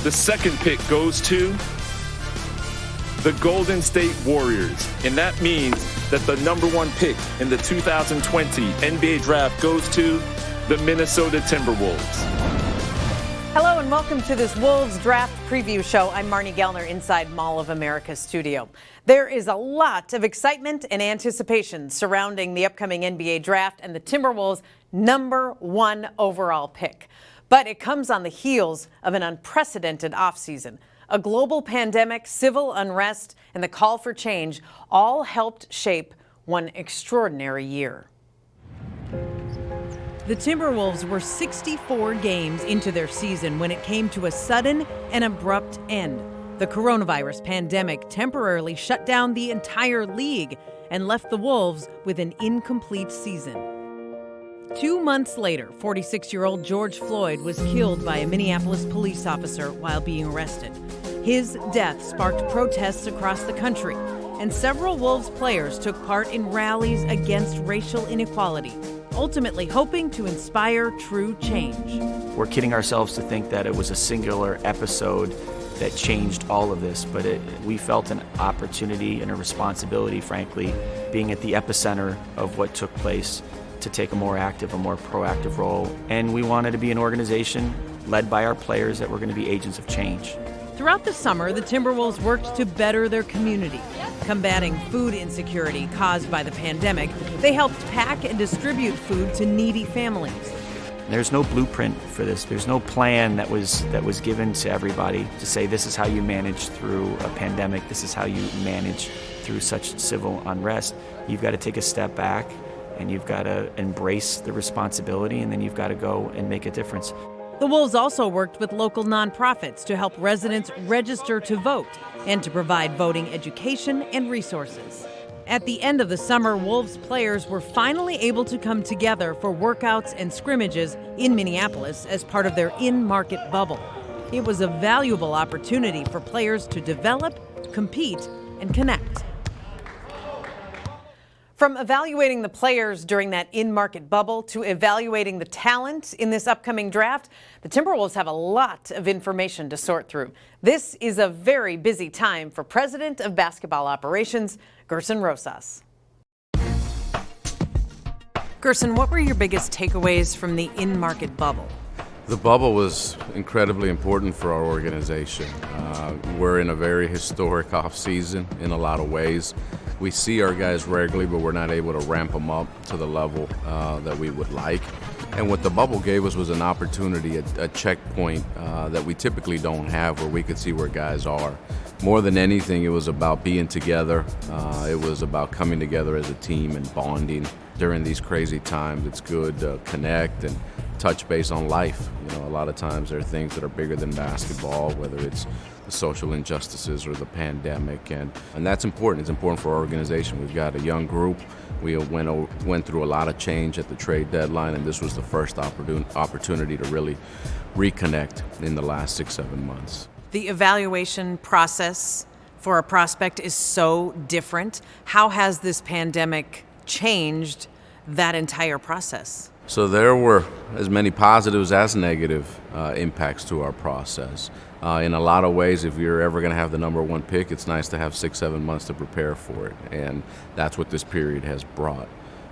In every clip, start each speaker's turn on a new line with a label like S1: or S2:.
S1: The second pick goes to the Golden State Warriors. And that means that the number one pick in the 2020 NBA Draft goes to the Minnesota Timberwolves.
S2: Hello and welcome to this Wolves Draft Preview Show. I'm Marney Gellner inside Mall of America studio. There is a lot of excitement and anticipation surrounding the upcoming NBA Draft and the Timberwolves' number one overall pick. But it comes on the heels of an unprecedented offseason. A global pandemic, civil unrest, and the call for change all helped shape one extraordinary year. The Timberwolves were 64 games into their season when it came to a sudden and abrupt end. The coronavirus pandemic temporarily shut down the entire league and left the Wolves with an incomplete season. 2 months later, 46-year-old George Floyd was killed by a Minneapolis police officer while being arrested. His death sparked protests across the country, and several Wolves players took part in rallies against racial inequality, ultimately hoping to inspire true change.
S3: We're kidding ourselves to think that it was a singular episode that changed all of this, but we felt an opportunity and a responsibility, frankly, being at the epicenter of what took place, to take a more active, a more proactive role. And we wanted to be an organization led by our players that were going to be agents of change.
S2: Throughout the summer, the Timberwolves worked to better their community. Combating food insecurity caused by the pandemic, they helped pack and distribute food to needy families.
S3: There's no blueprint for this. There's no plan that was given to everybody to say this is how you manage through a pandemic, this is how you manage through such civil unrest. You've got to take a step back and you've got to embrace the responsibility, and then you've got to go and make a difference.
S2: The Wolves also worked with local nonprofits to help residents register to vote and to provide voting education and resources. At the end of the summer, Wolves players were finally able to come together for workouts and scrimmages in Minneapolis as part of their in-market bubble. It was a valuable opportunity for players to develop, compete, and connect. From evaluating the players during that in-market bubble to evaluating the talent in this upcoming draft, the Timberwolves have a lot of information to sort through. This is a very busy time for President of Basketball Operations, Gersson Rosas. Gersson, what were your biggest takeaways from the in-market bubble?
S4: The bubble was incredibly important for our organization. We're in a very historic offseason in a lot of ways. We see our guys regularly, but we're not able to ramp them up to the level that we would like. And what the bubble gave us was an opportunity, a checkpoint that we typically don't have, where we could see where guys are. More than anything, it was about being together. It was about coming together as a team and bonding. During these crazy times, it's good to connect and touch base on life. You know, a lot of times there are things that are bigger than basketball, whether it's the social injustices or the pandemic, and that's important. It's important for our organization. We've got a young group. We went through a lot of change at the trade deadline, and this was the first opportunity to really reconnect in the last 6-7 months.
S2: The evaluation process for a prospect is so different. How has this pandemic changed that entire process?
S4: So there were as many positives as negative impacts to our process. In a lot of ways, if you're ever going to have the number one pick, it's nice to have 6-7 months to prepare for it, and that's what this period has brought.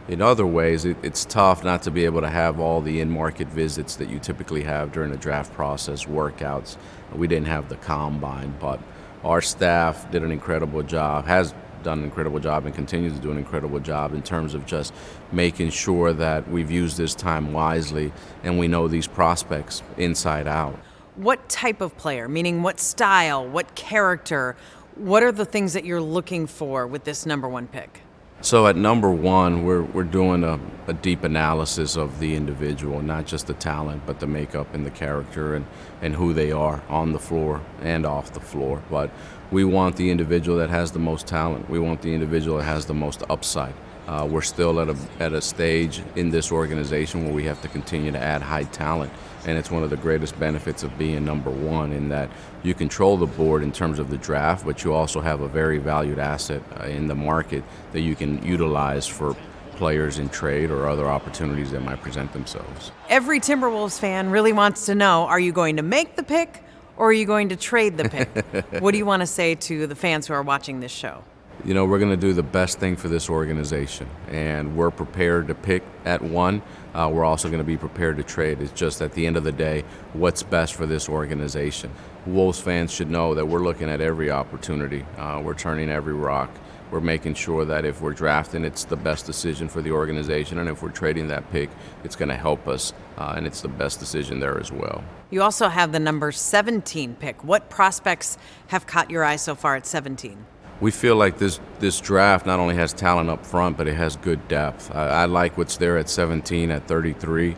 S4: In other ways, it's tough not to be able to have all the in-market visits that you typically have during the draft process, workouts. We didn't have the combine, but our staff did an incredible job, has done an incredible job, and continues to do an incredible job in terms of just making sure that we've used this time wisely and we know these prospects inside out.
S2: What type of player, meaning what style, what character, what are the things that you're looking for with this number one pick?
S4: So at number one, we're doing a deep analysis of the individual, not just the talent, but the makeup and the character and who they are on the floor and off the floor. But we want the individual that has the most talent. We want the individual that has the most upside. We're still at a stage in this organization where we have to continue to add high talent. And it's one of the greatest benefits of being number one, in that you control the board in terms of the draft, but you also have a very valued asset in the market that you can utilize for players in trade or other opportunities that might present themselves.
S2: Every Timberwolves fan really wants to know, are you going to make the pick or are you going to trade the pick? What do you want to say to the fans who are watching this show?
S4: You know, we're going to do the best thing for this organization, and we're prepared to pick at 1. We're also going to be prepared to trade. It's just at the end of the day, what's best for this organization. Wolves fans should know that we're looking at every opportunity. We're turning every rock. We're making sure that if we're drafting, it's the best decision for the organization, and if we're trading that pick, it's going to help us, and it's the best decision there as well.
S2: You also have the number 17 pick. What prospects have caught your eye so far at 17?
S4: We feel like this draft not only has talent up front, but it has good depth. I like what's there at 17, at 33.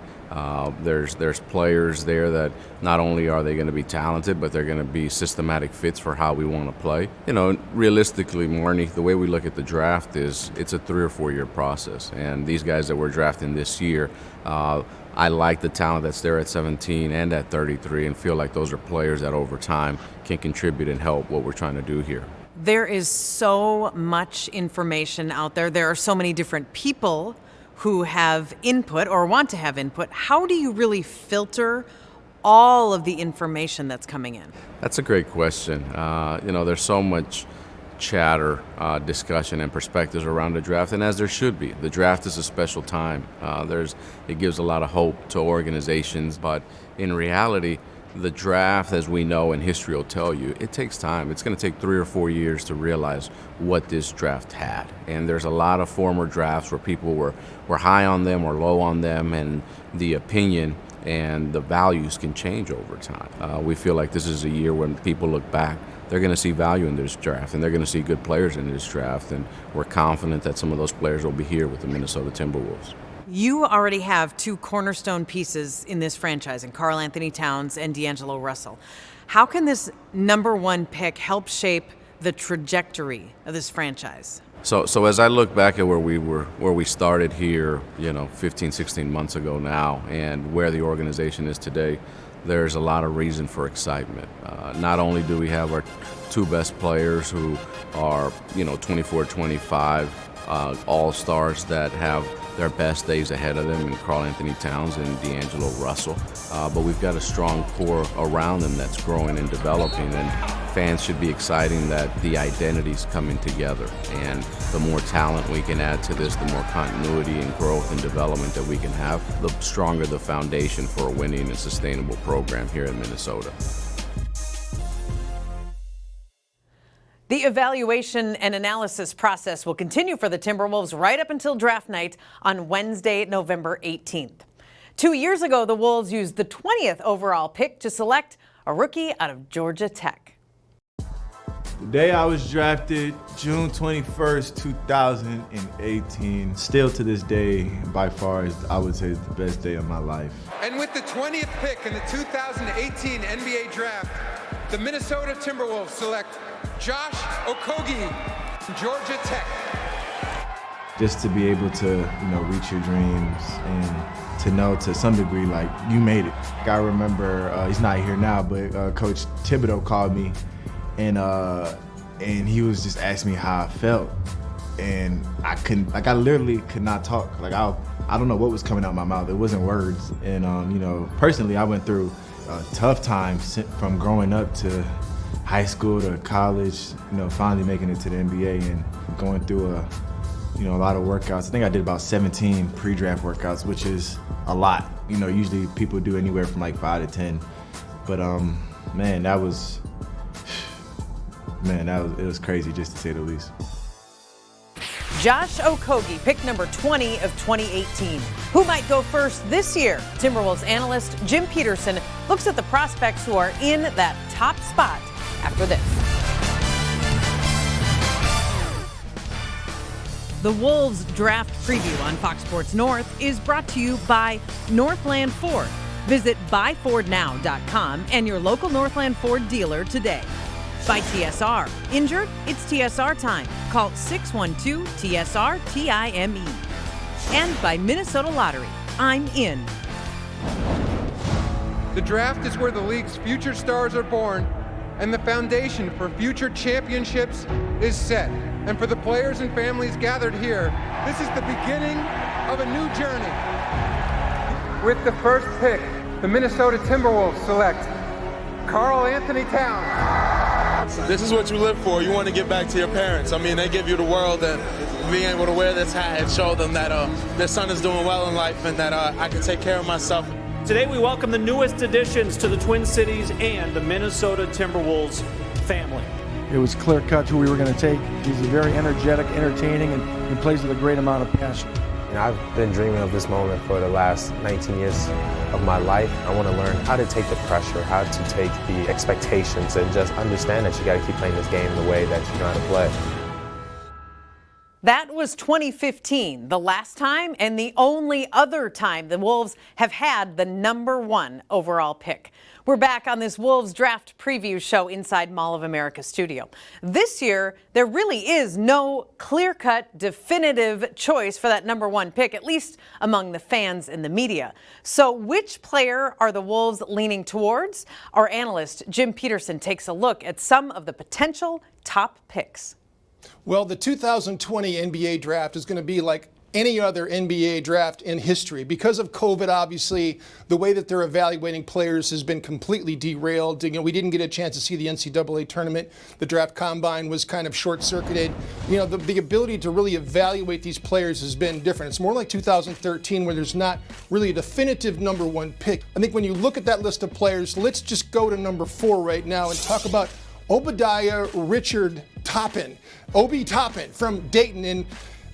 S4: There's players there that not only are they going to be talented, but they're going to be systematic fits for how we want to play. You know, realistically, Marney, the way we look at the draft is it's a 3 or 4 year process. And these guys that we're drafting this year, I like the talent that's there at 17 and at 33 and feel like those are players that over time can contribute and help what we're trying to do here.
S2: There is so much information out there. There are so many different people who have input or want to have input. How do you really filter all of the information that's coming in?
S4: That's a great question. You know, there's so much chatter, discussion, and perspectives around the draft, and as there should be. The draft is a special time. It gives a lot of hope to organizations, but in reality, the draft, as we know and history will tell you, it takes time. It's going to take 3 or 4 years to realize what this draft had. And there's a lot of former drafts where people were high on them or low on them, and the opinion and the values can change over time. We feel like this is a year when people look back, they're going to see value in this draft, and they're going to see good players in this draft, and we're confident that some of those players will be here with the Minnesota Timberwolves.
S2: You already have 2 cornerstone pieces in this franchise, in Karl Anthony Towns and D'Angelo Russell. How can this number 1 pick help shape the trajectory of this franchise?
S4: So as I look back at where we started here, 15, 16 months ago now, and where the organization is today, there's a lot of reason for excitement. Not only do we have our 2 best players who are, 24, 25 all-stars that have their best days ahead of them in Karl Anthony Towns and D'Angelo Russell. But we've got a strong core around them that's growing and developing, and fans should be excited that the identity's coming together. And the more talent we can add to this, the more continuity and growth and development that we can have, the stronger the foundation for a winning and sustainable program here in Minnesota.
S2: The evaluation and analysis process will continue for the Timberwolves right up until draft night on Wednesday, November 18th. 2 years ago, the Wolves used the 20th overall pick to select a rookie out of Georgia Tech.
S5: The day I was drafted, June 21st, 2018. Still to this day, by far, I would say is the best day of my life.
S6: And with the 20th pick in the 2018 NBA Draft, the Minnesota Timberwolves select Josh Okogie from Georgia Tech.
S5: Just to be able to, reach your dreams and to know to some degree, like, you made it. I remember, he's not here now, but Coach Thibodeau called me and he was just asking me how I felt. And I literally could not talk. Like, I don't know what was coming out my mouth. It wasn't words. And, personally, I went through tough times from growing up to high school to college, finally making it to the NBA and going through a lot of workouts. I think I did about 17 pre-draft workouts, which is a lot. Usually people do anywhere from like 5 to 10. But it was crazy, just to say the least.
S2: Josh Okogie, pick number 20 of 2018. Who might go first this year? Timberwolves analyst Jim Peterson looks at the prospects who are in that top spot after this. The Wolves draft preview on Fox Sports North is brought to you by Northland Ford. Visit buyfordnow.com and your local Northland Ford dealer today. By TSR. Injured? It's TSR time. Call 612-TSR-TIME. And by Minnesota Lottery. I'm in.
S6: The draft is where the league's future stars are born, and the foundation for future championships is set. And for the players and families gathered here, this is the beginning of a new journey. With the first pick, the Minnesota Timberwolves select Karl Anthony Towns.
S7: This is what you live for. You want to give back to your parents. I mean, they give you the world, and being able to wear this hat and show them that their son is doing well in life and that I can take care of myself.
S8: Today we welcome the newest additions to the Twin Cities and the Minnesota Timberwolves family.
S9: It was clear-cut who we were going to take. He's very energetic, entertaining, and plays with a great amount of passion.
S10: And I've been dreaming of this moment for the last 19 years of my life. I want to learn how to take the pressure, how to take the expectations, and just understand that you got to keep playing this game the way that you know how to play.
S2: That was 2015, the last time and the only other time the Wolves have had the number 1 overall pick. We're back on this Wolves draft preview show inside Mall of America studio. This year, there really is no clear-cut, definitive choice for that number 1 pick, at least among the fans and the media. So which player are the Wolves leaning towards? Our analyst, Jim Peterson, takes a look at some of the potential top picks.
S11: Well, the 2020 NBA draft is going to be like any other NBA draft in history. Because of COVID, obviously, the way that they're evaluating players has been completely derailed. You know, we didn't get a chance to see the NCAA tournament. The draft combine was kind of short-circuited. You know, the ability to really evaluate these players has been different. It's more like 2013 where there's not really a definitive number 1 pick. I think when you look at that list of players, let's just go to number 4 right now and talk about Obadiah Richard Toppin. Obi Toppin from Dayton. And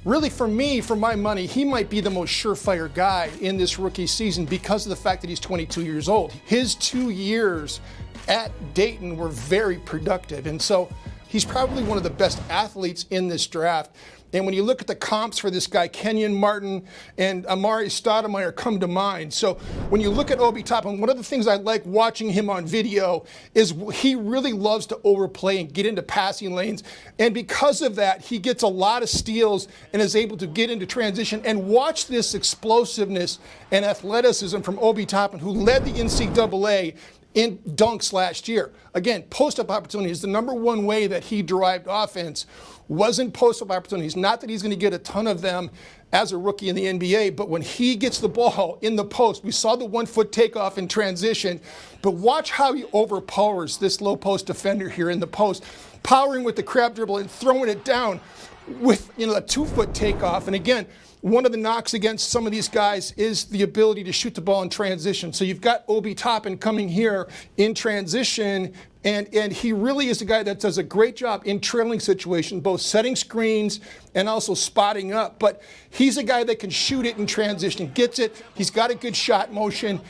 S11: really, for me, for my money, he might be the most surefire guy in this rookie season because of the fact that he's 22 years old. His 2 years at Dayton were very productive. And so he's probably one of the best athletes in this draft. And when you look at the comps for this guy, Kenyon Martin and Amari Stoudemire come to mind. So when you look at Obi Toppin, one of the things I like watching him on video is he really loves to overplay and get into passing lanes. And because of that, he gets a lot of steals and is able to get into transition. And watch this explosiveness and athleticism from Obi Toppin, who led the NCAA in dunks last year. Again, post-up opportunities, the number 1 way that he derived offense wasn't post-up opportunities. Not that he's going to get a ton of them as a rookie in the NBA, but when he gets the ball in the post, we saw the 1-foot takeoff in transition, but watch how he overpowers this low-post defender here in the post, powering with the crab dribble and throwing it down with, you know, a 2-foot takeoff. And again, one of the knocks against some of these guys is the ability to shoot the ball in transition. So you've got Obi Toppin coming here in transition, and he really is a guy that does a great job in trailing situations, both setting screens and also spotting up. But he's a guy that can shoot it in transition, gets it. He's got a good shot motion.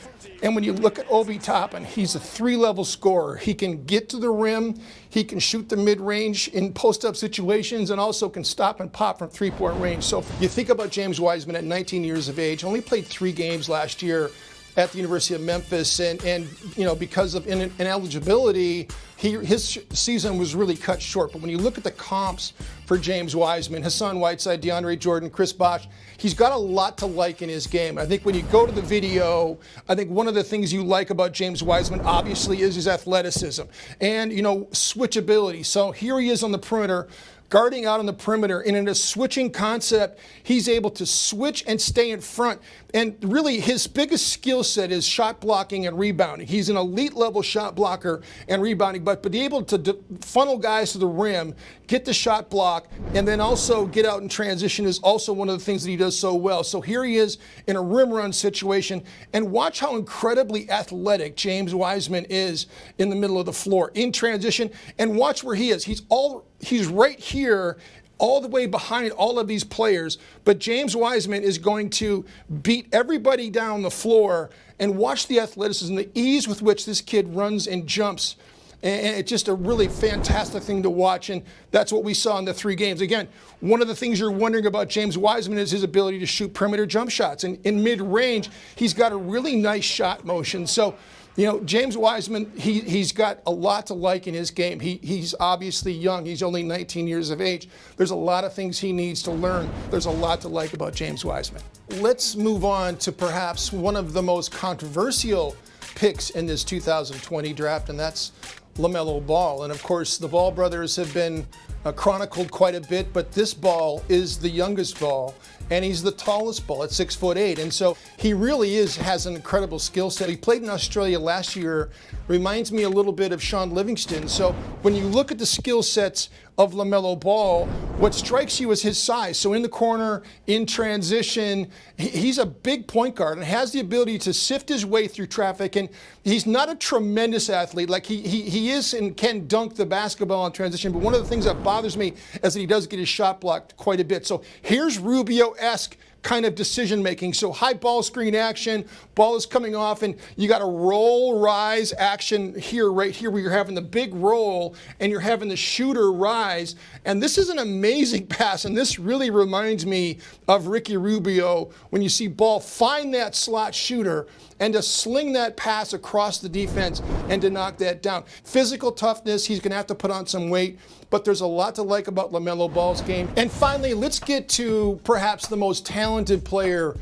S11: And when you look at Obi Toppin, he's a 3-level scorer. He can get to the rim, he can shoot the mid-range in post-up situations, and also can stop and pop from 3-point range. So if you think about James Wiseman at 19 years of age, only played 3 games last year at the University of Memphis, and you know, because of ineligibility, his season was really cut short. But when you look at the comps for James Wiseman, Hassan Whiteside, DeAndre Jordan, Chris Bosh, he's got a lot to like in his game. I think when you go to the video, I think one of the things you like about James Wiseman obviously is his athleticism and, you know, switchability. So here he is on the perimeter, guarding out on the perimeter, and in a switching concept, he's able to switch and stay in front. And really, his biggest skill set is shot blocking and rebounding. He's an elite level shot blocker and rebounding, but be able to funnel guys to the rim, get the shot block, and then also get out in transition is also one of the things that he does so well. So here he is in a rim run situation, and watch how incredibly athletic James Wiseman is in the middle of the floor in transition, and watch where he is. He's right here, all the way behind all of these players, but James Wiseman is going to beat everybody down the floor. And watch the athleticism, the ease with which this kid runs and jumps. And it's just a really fantastic thing to watch, and that's what we saw in the 3 games. Again, one of the things you're wondering about James Wiseman is his ability to shoot perimeter jump shots. And in mid-range, he's got a really nice shot motion. So, you know, James Wiseman, he's got a lot to like in his game. He's obviously young. He's only 19 years of age. There's a lot of things he needs to learn. There's a lot to like about James Wiseman. Let's move on to perhaps one of the most controversial picks in this 2020 draft, and that's LaMelo Ball. And of course, the Ball brothers have been chronicled quite a bit, but this ball is the youngest ball, and he's the tallest ball at 6'8", and so he really has an incredible skill set. He played in Australia last year, reminds me a little bit of Sean Livingston. So when you look at the skill sets of LaMelo Ball, what strikes you is his size. So in the corner, in transition, he's a big point guard and has the ability to sift his way through traffic. And he's not a tremendous athlete. Like he is and can dunk the basketball in transition. But one of the things that bothers me is that he does get his shot blocked quite a bit. So here's Rubio-esque kind of decision making. So high ball screen action, ball is coming off, and you got a roll rise action here, right here, where you're having the big roll and you're having the shooter rise. And this is an amazing pass, and this really reminds me of Ricky Rubio when you see Ball find that slot shooter and to sling that pass across the defense and to knock that down. Physical toughness, he's going to have to put on some weight, but there's a lot to like about LaMelo Ball's game. And finally, let's get to perhaps the most talented player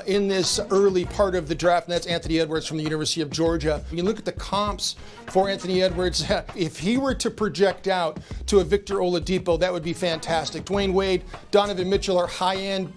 S11: in this early part of the draft, and that's Anthony Edwards from the University of Georgia. When you look at the comps for Anthony Edwards, if he were to project out to a Victor Oladipo, that would be fantastic. Dwayne Wade, Donovan Mitchell are high-end,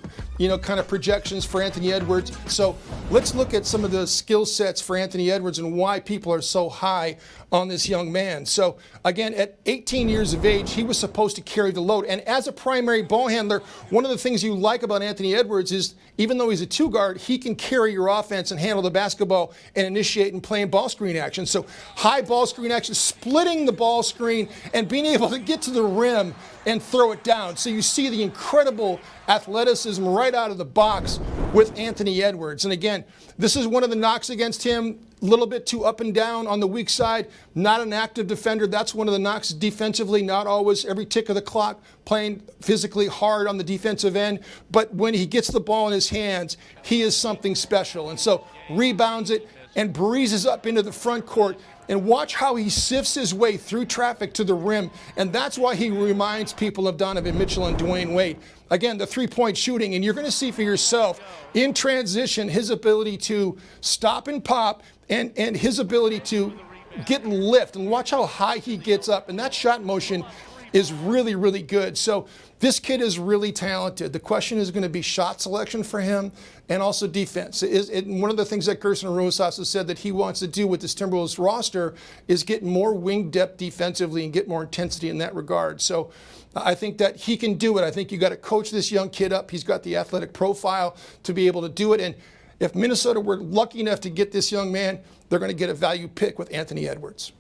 S11: kind of projections for Anthony Edwards. So let's look at some of the skill sets for Anthony Edwards and why people are so high on this young man. So again, at 18 years of age, he was supposed to carry the load. And as a primary ball handler, one of the things you like about Anthony Edwards is even though he's a two guard, he can carry your offense and handle the basketball and initiate and play in ball screen action. So high ball screen action, splitting the ball screen and being able to get to the rim and throw it down. So you see the incredible athleticism right out of the box with Anthony Edwards. And again, this is one of the knocks against him. A little bit too up and down on the weak side, not an active defender. That's one of the knocks defensively, not always every tick of the clock, playing physically hard on the defensive end. But when he gets the ball in his hands, he is something special. And so rebounds it and breezes up into the front court. And watch how he sifts his way through traffic to the rim. And that's why he reminds people of Donovan Mitchell and Dwayne Wade. Again, the three-point shooting, and you're going to see for yourself in transition his ability to stop and pop and his ability to get lift. And watch how high he gets up. And that shot motion is really, really good. So this kid is really talented. The question is going to be shot selection for him and also defense. One of the things that Gersson Rosas has said that he wants to do with this Timberwolves roster is get more wing depth defensively and get more intensity in that regard. So I think that he can do it. I think you got to coach this young kid up. He's got the athletic profile to be able to do it. And if Minnesota were lucky enough to get this young man, they're going to get a value pick with Anthony Edwards.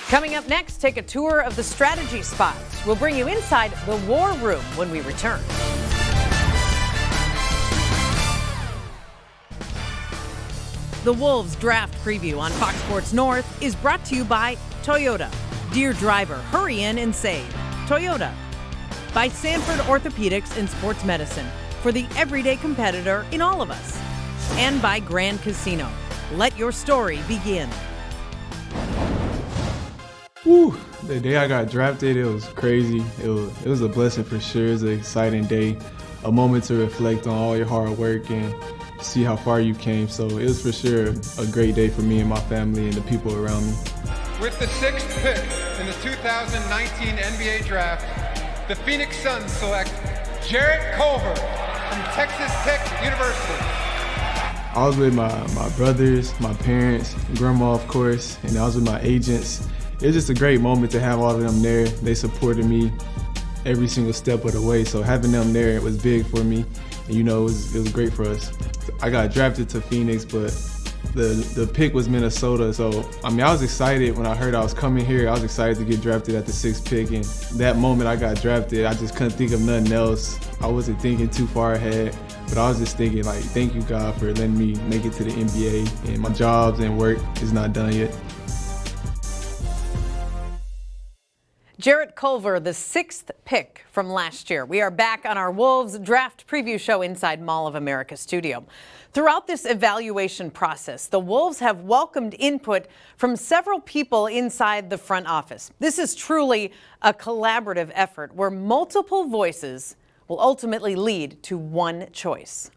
S2: Coming up next, take a tour of the strategy spots. We'll bring you inside the war room when we return. The Wolves draft preview on Fox Sports North is brought to you by Toyota. Dear driver, hurry in and save. Toyota. By Sanford Orthopedics and Sports Medicine, for the everyday competitor in all of us. And by Grand Casino. Let your story begin.
S12: Woo! The day I got drafted, it was crazy. It was a blessing for sure. It was an exciting day, a moment to reflect on all your hard work and see how far you came. So it was for sure a great day for me and my family and the people around me.
S6: With the 6th pick in the 2019 NBA Draft, the Phoenix Suns select Jarrett Culver from Texas Tech University.
S12: I was with my brothers, my parents, grandma, of course, and I was with my agents. It was just a great moment to have all of them there. They supported me every single step of the way. So having them there, it was big for me. And, it was great for us. I got drafted to Phoenix, but the pick was Minnesota. So, I was excited when I heard I was coming here. I was excited to get drafted at the 6th pick. And that moment I got drafted, I just couldn't think of nothing else. I wasn't thinking too far ahead, but I was just thinking, thank you, God, for letting me make it to the NBA. And my jobs and work is not done yet.
S2: Jarrett Culver, the 6th pick from last year. We are back on our Wolves draft preview show inside Mall of America studio. Throughout this evaluation process, the Wolves have welcomed input from several people inside the front office. This is truly a collaborative effort where multiple voices will ultimately lead to one choice.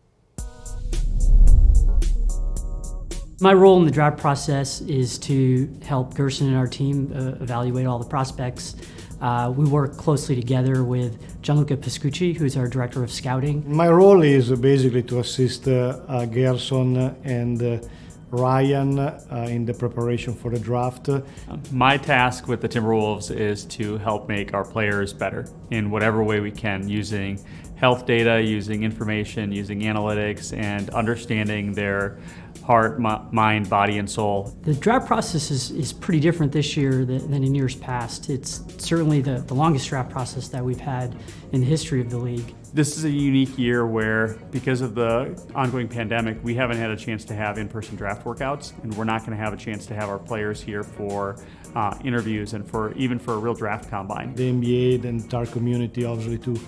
S13: My role in the draft process is to help Gersson and our team evaluate all the prospects, We work closely together with Gianluca Piscucci, who's our director of scouting.
S14: My role is basically to assist Gersson and Ryan in the preparation for the draft.
S15: My task with the Timberwolves is to help make our players better in whatever way we can, using health data, using information, using analytics, and understanding their heart, mind, body, and soul.
S13: The draft process is pretty different this year than in years past. It's certainly the longest draft process that we've had in the history of the league.
S15: This is a unique year where, because of the ongoing pandemic, we haven't had a chance to have in-person draft workouts, and we're not going to have a chance to have our players here for interviews and even for a real draft combine.
S14: The NBA, the entire community, obviously, to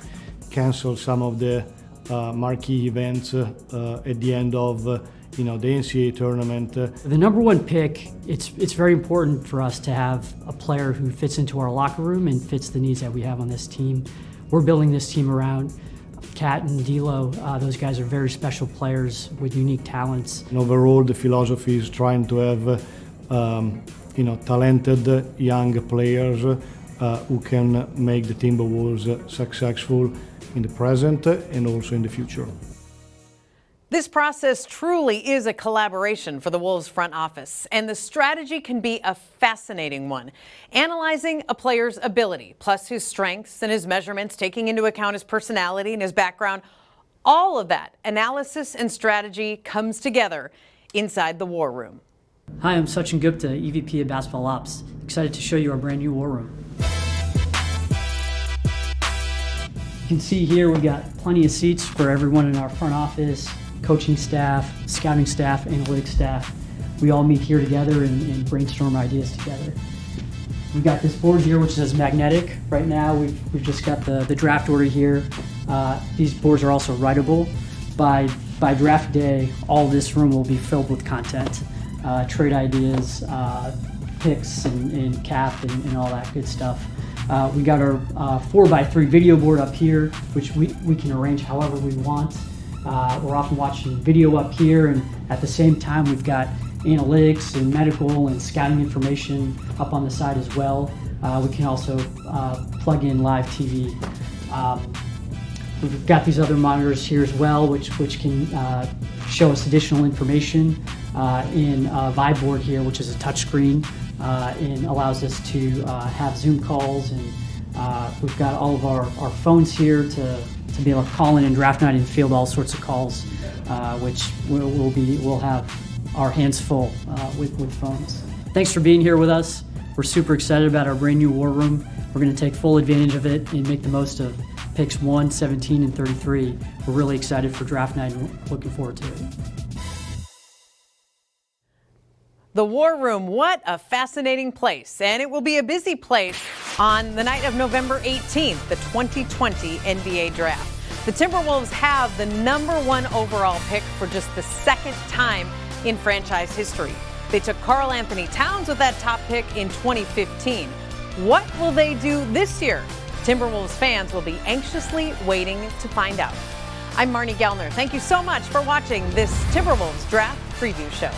S14: cancel some of the marquee events at the end of the NCAA tournament.
S13: The number one pick, it's very important for us to have a player who fits into our locker room and fits the needs that we have on this team. We're building this team around Cat and D'Lo. Those guys are very special players with unique talents.
S14: And overall, the philosophy is trying to have talented young players who can make the Timberwolves successful in the present and also in the future.
S2: This process truly is a collaboration for the Wolves front office, and the strategy can be a fascinating one. Analyzing a player's ability, plus his strengths and his measurements, taking into account his personality and his background, all of that analysis and strategy comes together inside the War Room.
S13: Hi, I'm Sachin Gupta, EVP of Basketball Ops. Excited to show you our brand new War Room. You can see here we've got plenty of seats for everyone in our front office, coaching staff, scouting staff, analytics staff. We all meet here together and brainstorm ideas together. We've got this board here which says magnetic. Right now we've just got the draft order here. These boards are also writable. By draft day, all this room will be filled with content, trade ideas, picks and cap and all that good stuff. We got our 4x3 video board up here, which we can arrange however we want. We're often watching video up here, and at the same time we've got analytics and medical and scouting information up on the side as well. We can also plug in live TV. We've got these other monitors here as well, which can show us additional information in a Vibe board here, which is a touch screen and allows us to have Zoom calls, and we've got all of our phones here to be able to call in and draft night and field all sorts of calls, which we'll have our hands full with phones. Thanks for being here with us. We're super excited about our brand new War Room. We're going to take full advantage of it and make the most of picks 1, 17, and 33. We're really excited for draft night and looking forward to it.
S2: The War Room, what a fascinating place. And it will be a busy place on the night of November 18th, the 2020 NBA Draft. The Timberwolves have the #1 overall pick for just the second time in franchise history. They took Karl Anthony Towns with that top pick in 2015. What will they do this year? Timberwolves fans will be anxiously waiting to find out. I'm Marney Gellner. Thank you so much for watching this Timberwolves Draft Preview Show.